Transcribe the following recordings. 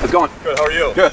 How's it going? Good, how are you? Good.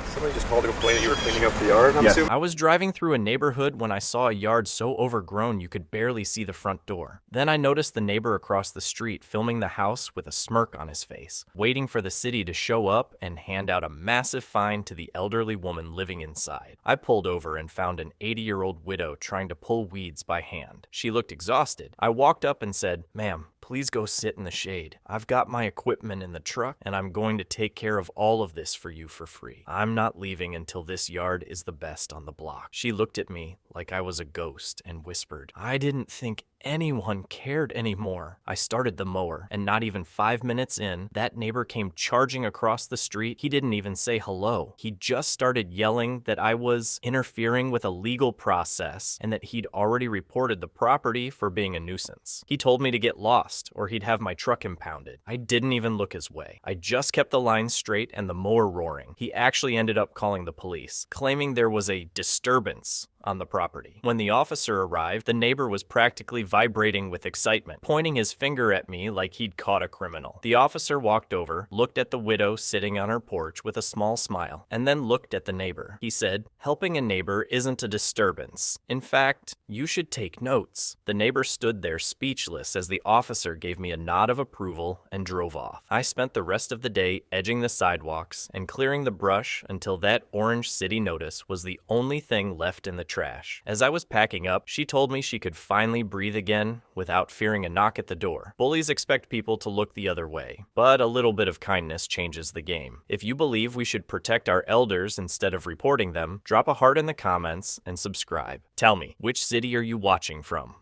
Somebody just called to complain that you were cleaning up the yard, I'm Yes. assuming? I was driving through a neighborhood when I saw a yard so overgrown you could barely see the front door. Then I noticed the neighbor across the street filming the house with a smirk on his face, waiting for the city to show up and hand out a massive fine to the elderly woman living inside. I pulled over and found an 80-year-old widow trying to pull weeds by hand. She looked exhausted. I walked up and said, "Ma'am, please go sit in the shade. I've got my equipment in the truck, and I'm going to take care of all of this for you for free. I'm not leaving until this yard is the best on the block." She looked at me like I was a ghost and whispered, "I didn't think anyone cared anymore." I started the mower, and not even 5 minutes in, that neighbor came charging across the street. He didn't even say hello. He just started yelling that I was interfering with a legal process and that he'd already reported the property for being a nuisance. He told me to get lost or he'd have my truck impounded. I didn't even look his way. I just kept the line straight and the mower roaring. He actually ended up calling the police, claiming there was a disturbance on the property. When the officer arrived, the neighbor was practically vibrating with excitement, pointing his finger at me like he'd caught a criminal. The officer walked over, looked at the widow sitting on her porch with a small smile, and then looked at the neighbor. He said, "Helping a neighbor isn't a disturbance. In fact, you should take notes." The neighbor stood there speechless as the officer gave me a nod of approval and drove off. I spent the rest of the day edging the sidewalks and clearing the brush until that orange city notice was the only thing left in the trash. As I was packing up, she told me she could finally breathe again without fearing a knock at the door. Bullies expect people to look the other way, but a little bit of kindness changes the game. If you believe we should protect our elders instead of reporting them, drop a heart in the comments and subscribe. Tell me, which city are you watching from?